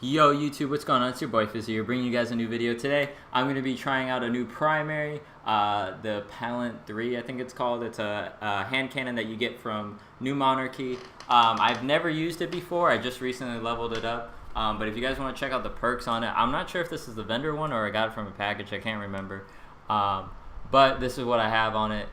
Yo YouTube, what's going on? It's your boy Fizzy here, bringing you guys a new video today. I'm going to be trying out a new primary, the Appellant 3 I think it's called. It's a hand cannon that you get from New Monarchy. I've never used it before, I just recently leveled it up. But if you guys want to check out the perks on it, I'm not sure if this is the vendor one or I got it from a package, I can't remember. But this is what I have on it.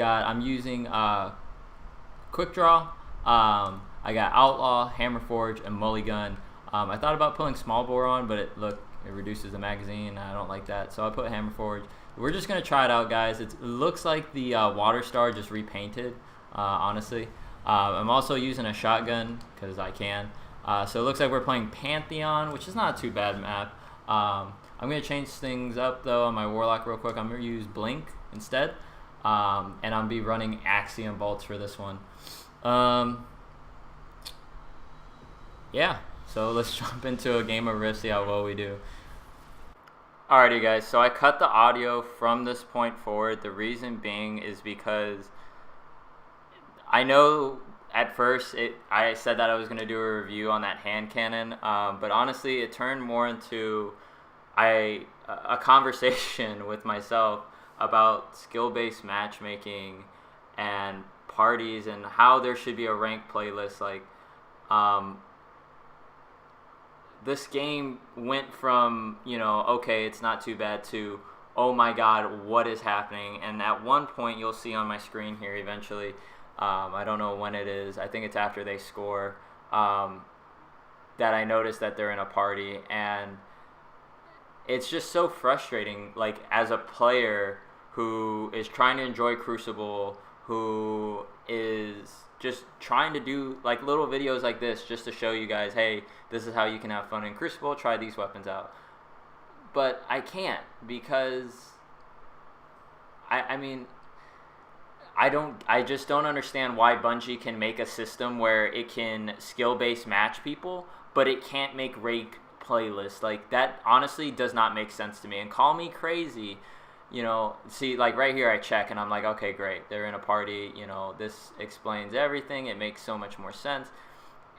I'm using Quick Draw, I got Outlaw, Hammer Forge, and Mulligun. I thought about putting small bore on, but it reduces the magazine. I don't like that, so I put Hammer Forge. We're just gonna try it out, guys. It looks like the Water Star just repainted, honestly. I'm also using a shotgun because I can. So it looks like we're playing Pantheon, which is not a too bad map. I'm gonna change things up though on my Warlock real quick. I'm gonna use Blink instead, and I'm be running Axiom bolts for this one. Yeah. So let's jump into a game of Rift, see how well we do. Alrighty guys, so I cut the audio from this point forward. The reason being is because I know at first I said that I was going to do a review on that hand cannon, but honestly it turned more into a conversation with myself about skill-based matchmaking and parties and how there should be a ranked playlist. Like, this game went from, okay, it's not too bad, to, oh my god, what is happening? And at one point, you'll see on my screen here eventually, I don't know when it is, I think it's after they score, that I noticed that they're in a party, and it's just so frustrating, like, as a player who is trying to enjoy Crucible, who is just trying to do like little videos like this just to show you guys, hey, this is how you can have fun in Crucible, try these weapons out. But I can't, because I just don't understand why Bungie can make a system where it can skill-based match people, but it can't make rank playlists. Like, that honestly does not make sense to me. And call me crazy, see, like right here I check and I'm like, okay, great, they're in a party, this explains everything, it makes so much more sense.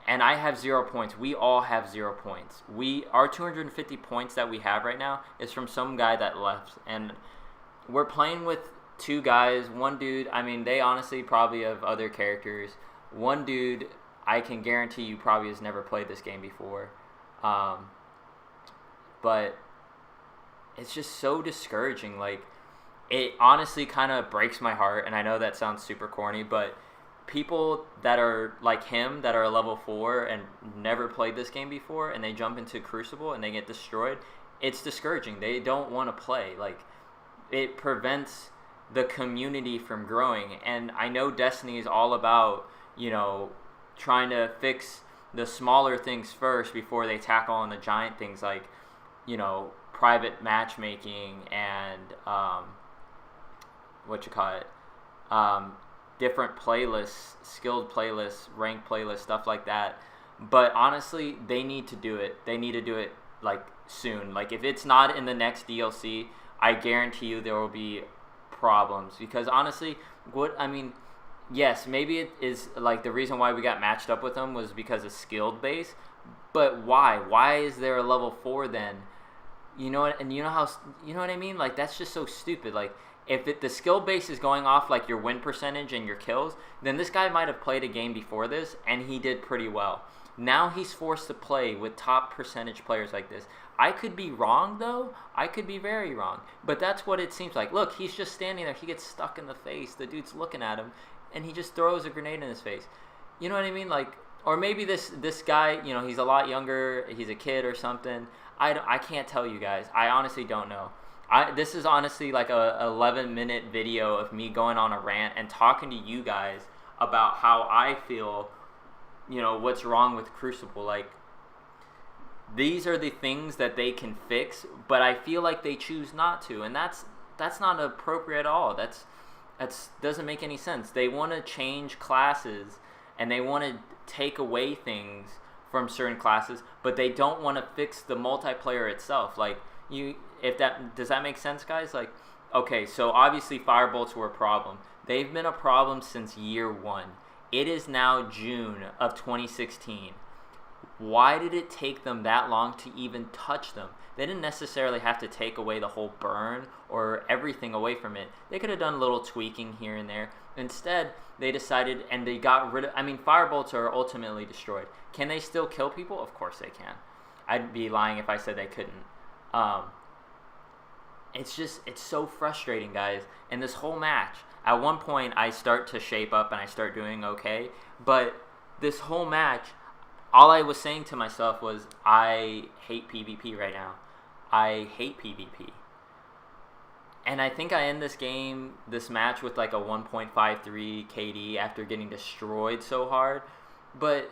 And I have 0 points. We all have 0 points. Our 250 points that we have right now is from some guy that left, and we're playing with two guys. One dude, they honestly probably have other characters. One dude, I can guarantee you probably has never played this game before, but it's just so discouraging. Like, it honestly kind of breaks my heart, and I know that sounds super corny, but people that are like him, that are a level 4 and never played this game before, and they jump into Crucible and they get destroyed, it's discouraging. They don't want to play. Like, it prevents the community from growing. And I know Destiny is all about, trying to fix the smaller things first before they tackle on the giant things, like, private matchmaking and different playlists, skilled playlists, ranked playlists, stuff like that. But honestly, they need to do it. They need to do it like soon. Like, if it's not in the next DLC, I guarantee you there will be problems. Because honestly, yes, maybe it is like the reason why we got matched up with them was because of skilled base. But why? Why is there a level 4 then? You know what I mean? Like, that's just so stupid. Like, if the skill base is going off like your win percentage and your kills, then this guy might have played a game before this and he did pretty well. Now he's forced to play with top percentage players like this. I could be wrong though. I could be very wrong. But that's what it seems like. Look, he's just standing there. He gets stuck in the face. The dude's looking at him and he just throws a grenade in his face. You know what I mean? Like, or maybe this guy, he's a lot younger. He's a kid or something. I can't tell you guys. I honestly don't know. This is honestly like a 11-minute video of me going on a rant and talking to you guys about how I feel, what's wrong with Crucible. Like, these are the things that they can fix, but I feel like they choose not to, and that's not appropriate at all. That's doesn't make any sense. They want to change classes and they want to take away things from certain classes, but they don't want to fix the multiplayer itself. Like, does that make sense, guys? Like, okay, so obviously firebolts were a problem. They've been a problem since year 1. It is now June of 2016. Why did it take them that long to even touch them? They didn't necessarily have to take away the whole burn or everything away from it. They could have done a little tweaking here and there. Instead, they decided, and they got rid of, I mean, firebolts are ultimately destroyed. Can they still kill people? Of course they can. I'd be lying if I said they couldn't. It's so frustrating, guys. And this whole match, at one point I start to shape up and I start doing okay, but this whole match, all I was saying to myself was, I hate PvP right now. I hate PvP. And I think I end this match with like a 1.53 KD after getting destroyed so hard. But,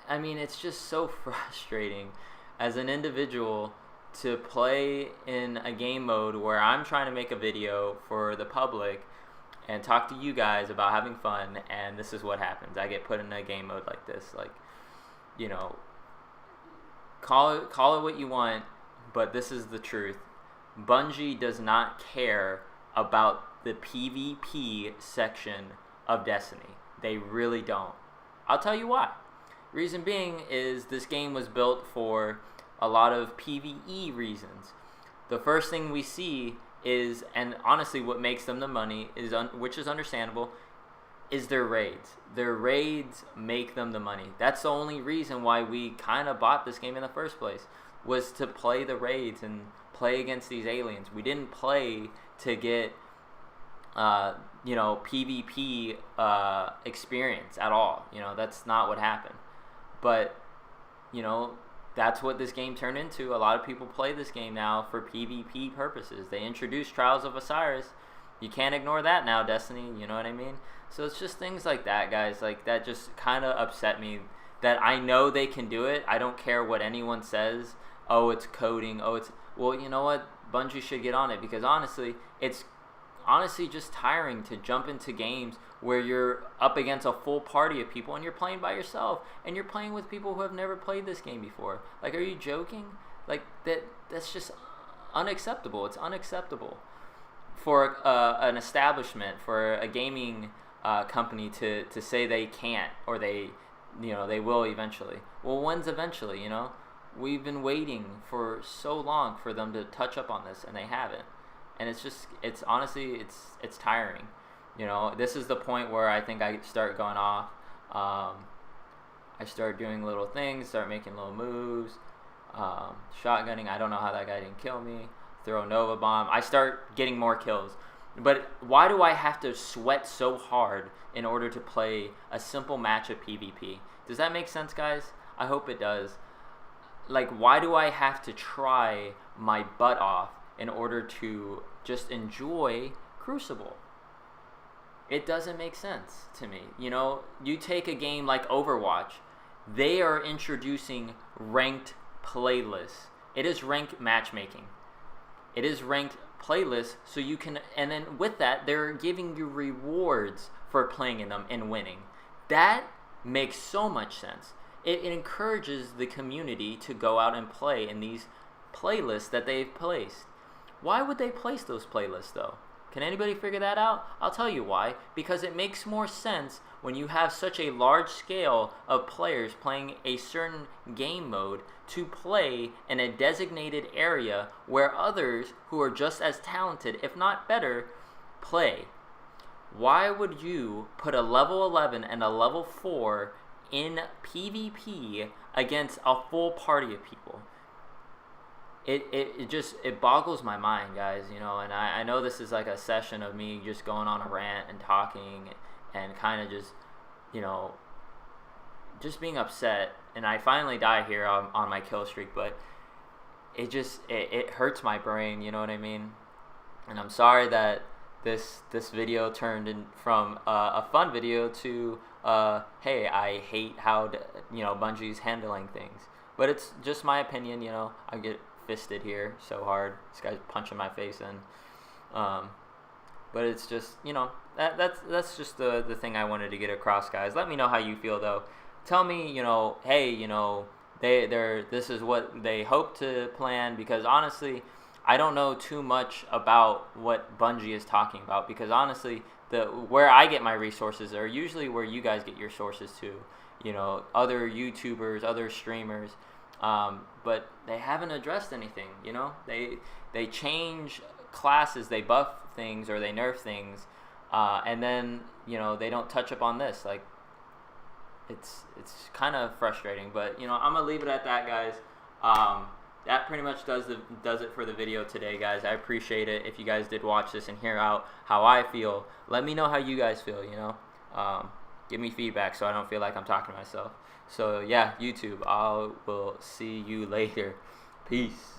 I mean, it's just so frustrating as an individual to play in a game mode where I'm trying to make a video for the public and talk to you guys about having fun, and this is what happens. I get put in a game mode like this. Like, you know, call it what you want, but this is the truth. Bungie does not care about the PvP section of Destiny. They really don't. I'll tell you why. Reason being is this game was built for a lot of PvE reasons. The first thing we see is, and honestly what makes them the money, is which is understandable, is their raids. Their raids make them the money. That's the only reason why we kind of bought this game in the first place, was to play the raids and play against these aliens. We didn't play to get PvP experience at all. That's not what happened. But that's what this game turned into. A lot of people play this game now for PvP purposes. They introduced Trials of Osiris. You can't ignore that now, Destiny. You know what I mean? So it's just things like that, guys. Like, that just kind of upset me. That I know they can do it. I don't care what anyone says. Oh, it's coding. Oh, it's... Well, you know what? Bungie should get on it. Because honestly, it's just tiring to jump into games where you're up against a full party of people and you're playing by yourself and you're playing with people who have never played this game before. Like, are you joking? Like, that's just unacceptable. It's unacceptable for an establishment, for a gaming company to say they can't, or they will eventually. Well, when's eventually? We've been waiting for so long for them to touch up on this, and they haven't. And it's honestly tiring. This is the point where I think I start going off. I start doing little things, start making little moves, shotgunning. I don't know how that guy didn't kill me. Throw a Nova Bomb. I start getting more kills. But why do I have to sweat so hard in order to play a simple match of PvP? Does that make sense, guys? I hope it does. Like, why do I have to try my butt off in order to just enjoy Crucible? It doesn't make sense to me. You take a game like Overwatch. They are introducing ranked playlists. It is ranked matchmaking. It is ranked playlists, so you can, and then with that, they're giving you rewards for playing in them and winning. That makes so much sense. It encourages the community to go out and play in these playlists that they've placed. Why would they place those playlists, though? Can anybody figure that out? I'll tell you why. Because it makes more sense when you have such a large scale of players playing a certain game mode to play in a designated area where others who are just as talented, if not better, play. Why would you put a level 11 and a level 4 in PvP against a full party of people? It boggles my mind, guys, and I know this is like a session of me just going on a rant and talking and kind of just being upset, and I finally die here on my kill streak, but it hurts my brain, you know what I mean? And I'm sorry that this video turned in from a fun video to hey, I hate how Bungie's handling things, but it's just my opinion. I get fisted here so hard. This guy's punching my face in. But it's just, that's just the thing I wanted to get across, guys. Let me know how you feel, though. Tell me, hey, this is what they hope to plan, because honestly, I don't know too much about what Bungie is talking about, because honestly, where I get my resources are usually where you guys get your sources too. you know, other YouTubers, other streamers, but they haven't addressed anything. You know, they change classes, they buff things or they nerf things, and then, you know, they don't touch up on this. Like, it's kind of frustrating, but, you know, I'm gonna leave it at that, guys. That pretty much does it for the video today, guys. I appreciate it. If you guys did watch this and hear out how I feel, let me know how you guys feel. You know, give me feedback so I don't feel like I'm talking to myself. So yeah, YouTube, I will see you later. Peace.